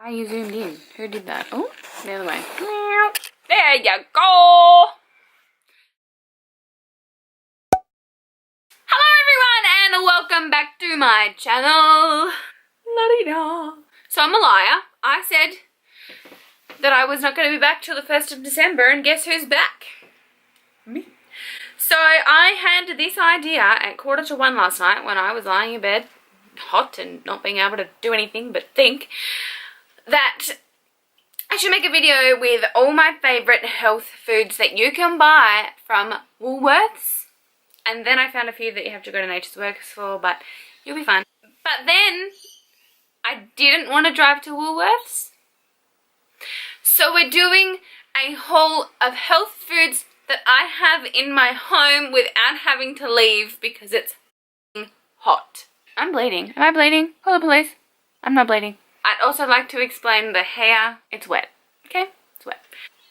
Why are you zoomed in? Who did that? Oh, the other way. There you go. Hello everyone and welcome back to my channel. La-di-da. So I'm a liar. I said that I was not going to be back till the 1st of December, and guess who's back? Me. So I had this idea at 1:45 last night when I was lying in bed, hot and not being able to do anything but think, that I should make a video with all my favourite health foods that you can buy from Woolworths. And then I found a few that you have to go to Nature's Works for, but you'll be fine. But then I didn't want to drive to Woolworths. So we're doing a haul of health foods that I have in my home without having to leave because it's hot. I'm bleeding. Am I bleeding? Call the police. I'm not bleeding. I'd also like to explain the hair. It's wet. Okay? It's wet.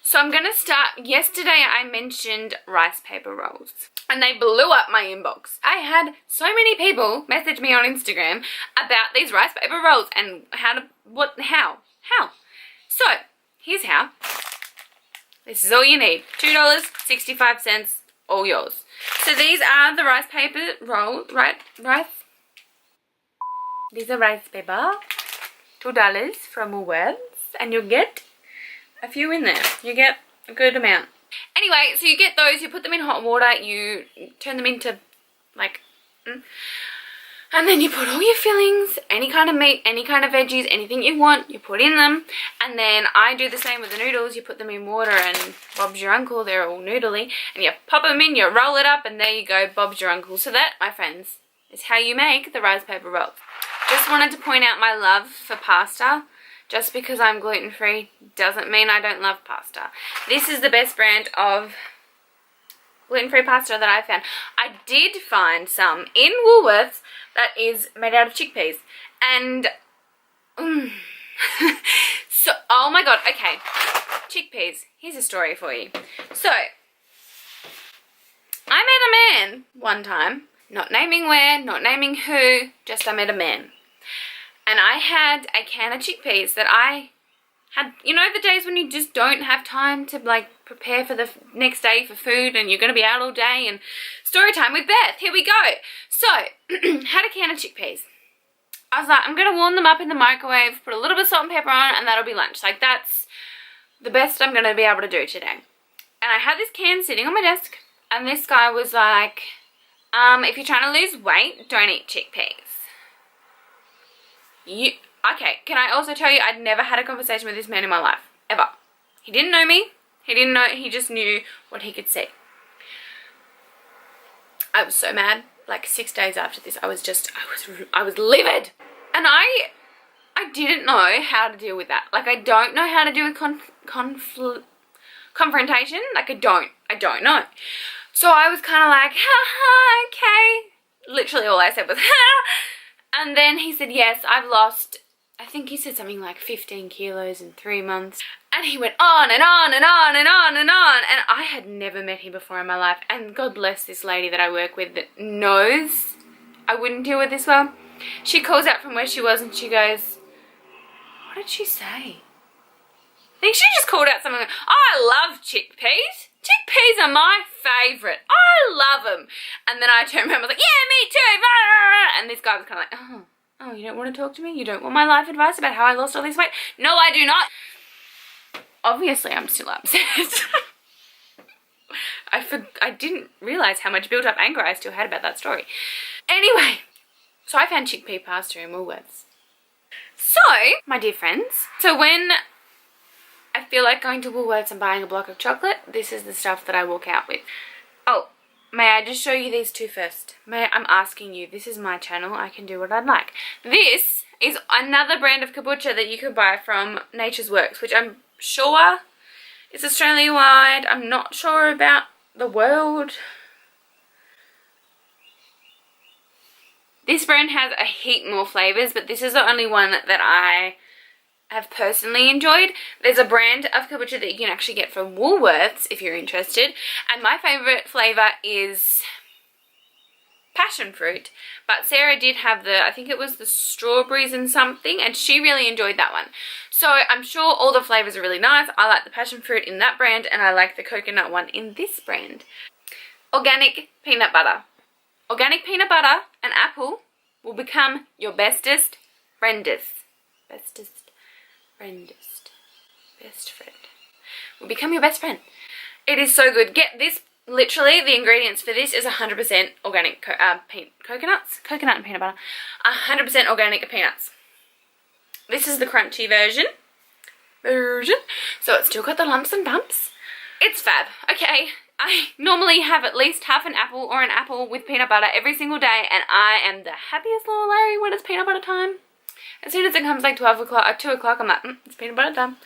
So I'm going to start. Yesterday I mentioned rice paper rolls and they blew up my inbox. I had so many people message me on Instagram about these rice paper rolls and how. So here's how. This is all you need. $2.65, all yours. So these are the rice paper roll, these are rice paper, $2 from Woolworths, and you'll get a few in there. You get a good amount. Anyway, so you get those, you put them in hot water, you turn them into like, and then you put all your fillings, any kind of meat, any kind of veggies, anything you want, you put in them. And then I do the same with the noodles. You put them in water and Bob's your uncle, they're all noodly. And you pop them in, you roll it up, and there you go, Bob's your uncle. So that, my friends, is how you make the rice paper rolls. Just wanted to point out my love for pasta. Just because I'm gluten-free doesn't mean I don't love pasta. This is the best brand of gluten-free pasta that I found. I did find some in Woolworths that is made out of chickpeas. And, so, oh my god, okay. Chickpeas, here's a story for you. So, I met a man one time, not naming where, not naming who, just I met a man. And I had a can of chickpeas that I had, you know, the days when you just don't have time to like prepare for the next day for food and you're going to be out all day, and story time with Beth. Here we go. So, had a can of chickpeas. I was like, I'm going to warm them up in the microwave, put a little bit of salt and pepper on it, and that'll be lunch. Like, that's the best I'm going to be able to do today. And I had this can sitting on my desk, and this guy was like, if you're trying to lose weight, don't eat chickpeas. Okay, can I also tell you, I'd never had a conversation with this man in my life, ever. He didn't know me, he just knew what he could see. I was so mad, like 6 days after this, I was livid. And I didn't know how to deal with that. Like, I don't know how to do a confrontation, like I don't know. So I was kind of like, ha, okay. Literally all I said was, ha. And then he said, yes, I've lost, I think he said something like 15 kilos in 3 months. And he went on and on and on and on and on. And I had never met him before in my life. And God bless this lady that I work with that knows I wouldn't deal with this well. She calls out from where she was and she goes, what did she say? I think she just called out something like, I love chickpeas. Chickpeas are my favourite. I love them. And then I turned around and was like, yeah, me too. And this guy was kind of like, oh, you don't want to talk to me? You don't want my life advice about how I lost all this weight? No, I do not. Obviously, I'm still upset. I didn't realise how much built up anger I still had about that story. Anyway, so I found chickpea pasta in Woolworths. So, my dear friends, so when I feel like going to Woolworths and buying a block of chocolate, this is the stuff that I walk out with. Oh, may I just show you these two first? I'm asking you, this is my channel, I can do what I'd like. This is another brand of kombucha that you could buy from Nature's Works, which I'm sure is Australia-wide. I'm not sure about the world. This brand has a heap more flavours, but this is the only one that I have personally enjoyed. There's a brand of kombucha that you can actually get from Woolworths if you're interested, and my favourite flavour is passion fruit, but Sarah did have the, I think it was the strawberries and something, and she really enjoyed that one. So I'm sure all the flavors are really nice. I like the passion fruit in that brand, and I like the coconut one in this brand. Organic peanut butter. Organic peanut butter and apple will become your bestest friendest. Bestest friendest. Best friend. Will become your best friend. It is so good. Get this. Literally, the ingredients for this is 100% organic coconuts. Coconut and peanut butter. 100% organic peanuts. This is the crunchy version. So it's still got the lumps and bumps. It's fab. Okay. I normally have at least half an apple or an apple with peanut butter every single day, and I am the happiest little Larry when it's peanut butter time. As soon as it comes like 12 o'clock or 2 o'clock, I'm like, it's peanut butter time.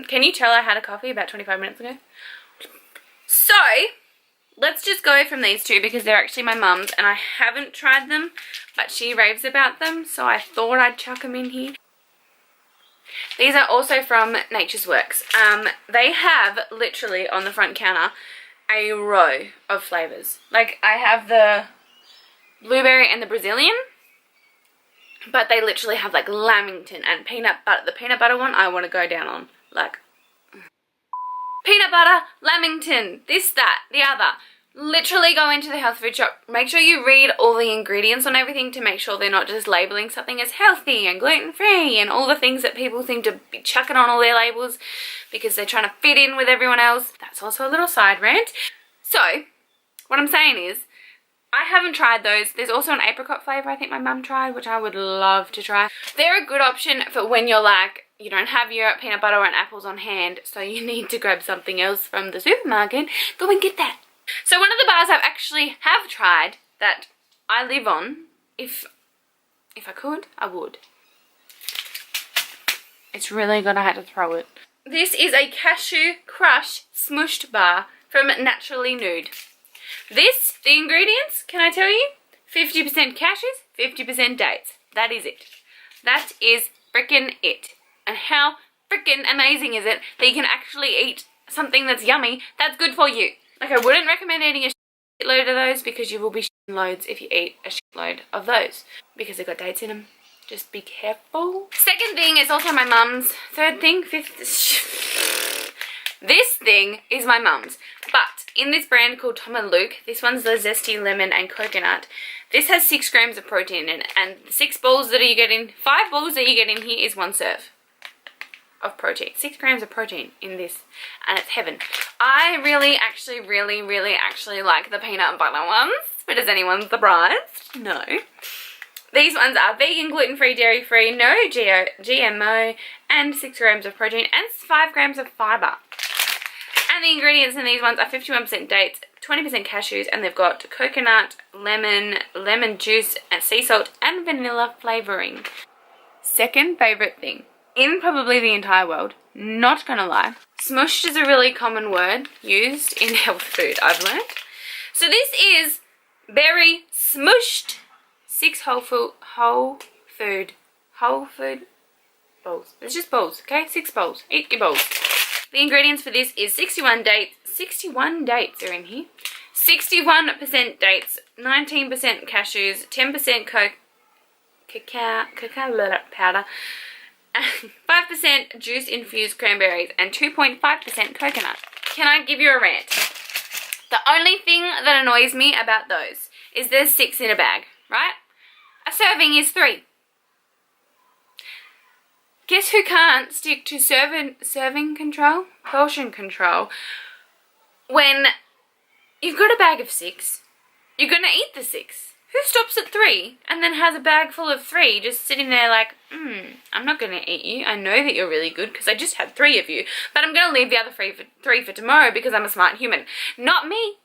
Can you tell I had a coffee about 25 minutes ago? So, let's just go from these two because they're actually my mum's, and I haven't tried them, but she raves about them, so I thought I'd chuck them in here. These are also from Nature's Works. They have literally on the front counter a row of flavors. Like, I have the blueberry and the Brazilian, but they literally have like lamington and peanut butter. The peanut butter one I want to go down on. Like, peanut butter, lamington, this, that, the other. Literally go into the health food shop. Make sure you read all the ingredients on everything to make sure they're not just labeling something as healthy and gluten-free and all the things that people seem to be chucking on all their labels because they're trying to fit in with everyone else. That's also a little side rant. So, what I'm saying is, I haven't tried those. There's also an apricot flavour I think my mum tried, which I would love to try. They're a good option for when you're like, you don't have your peanut butter and apples on hand, so you need to grab something else from the supermarket. Go and get that. So one of the bars I've actually have tried that I live on, if I could, I would. It's really good, I had to throw it. This is a cashew crush smushed bar from Naturally Nude. This, the ingredients, can I tell you? 50% cashews, 50% dates. That is it. That is frickin' it. And how frickin' amazing is it that you can actually eat something that's yummy, that's good for you. Like, I wouldn't recommend eating a shitload of those because you will be shitting loads if you eat a shitload of those because they've got dates in them. Just be careful. Second thing is also my mum's. Third thing, fifth. This thing is my mum's. But in this brand called Tom & Luke, this one's the zesty lemon and coconut. This has 6 grams of protein in it, and the 6 balls that you get in, 5 balls that you get in here is 1 serve of protein. 6 grams of protein in this, and it's heaven. I really actually like the peanut butter ones, but is anyone surprised? No. These ones are vegan, gluten-free, dairy-free, no GMO, and 6 grams of protein, and 5 grams of fibre. And the ingredients in these ones are 51% dates, 20% cashews, and they've got coconut, lemon juice, and sea salt, and vanilla flavouring. Second favourite thing in probably the entire world, not gonna lie. Smushed is a really common word used in health food, I've learned. So this is berry smushed 6 whole food bowls. It's just bowls, okay? 6 bowls. Eat your bowls. The ingredients for this is 61 dates. 61 dates are in here. 61% dates, 19% cashews, 10% cacao powder, 5% juice-infused cranberries, and 2.5% coconut. Can I give you a rant? The only thing that annoys me about those is there's 6 in a bag, right? A serving is 3. Guess who can't stick to serving control? Portion control. When you've got a bag of 6, you're going to eat the 6. Who stops at 3 and then has a bag full of 3 just sitting there like, I'm not going to eat you. I know that you're really good because I just had 3 of you, but I'm going to leave the other 3 for tomorrow because I'm a smart human. Not me.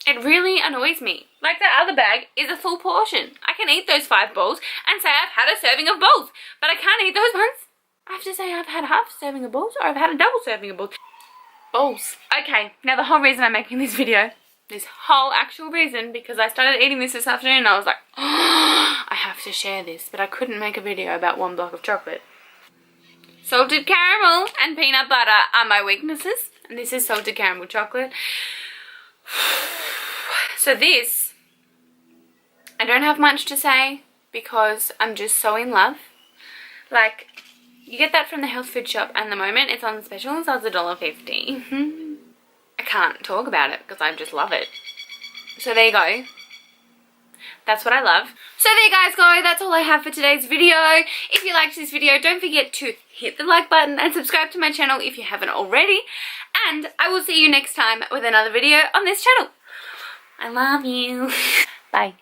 It really annoys me. Like, that other bag is a full portion. I can eat those 5 bowls and say I've had a serving of bowls, but I can't eat those ones. I have to say I've had a half serving of bowls or I've had a double serving of bowls. Okay, now the whole reason I'm making this video, this whole actual reason, because I started eating this afternoon and I was like, oh, I have to share this, but I couldn't make a video about 1 block of chocolate. Salted caramel and peanut butter are my weaknesses, and this is salted caramel chocolate. So this I don't have much to say because I'm just so in love. Like, you get that from the health food shop, and the moment it's on special, so it's $1.50. I can't talk about it because I just love it. So there you go. That's what I love. So there you guys go. That's all I have for today's video. If you liked this video, don't forget to hit the like button and subscribe to my channel if you haven't already. And I will see you next time with another video on this channel. I love you. Bye.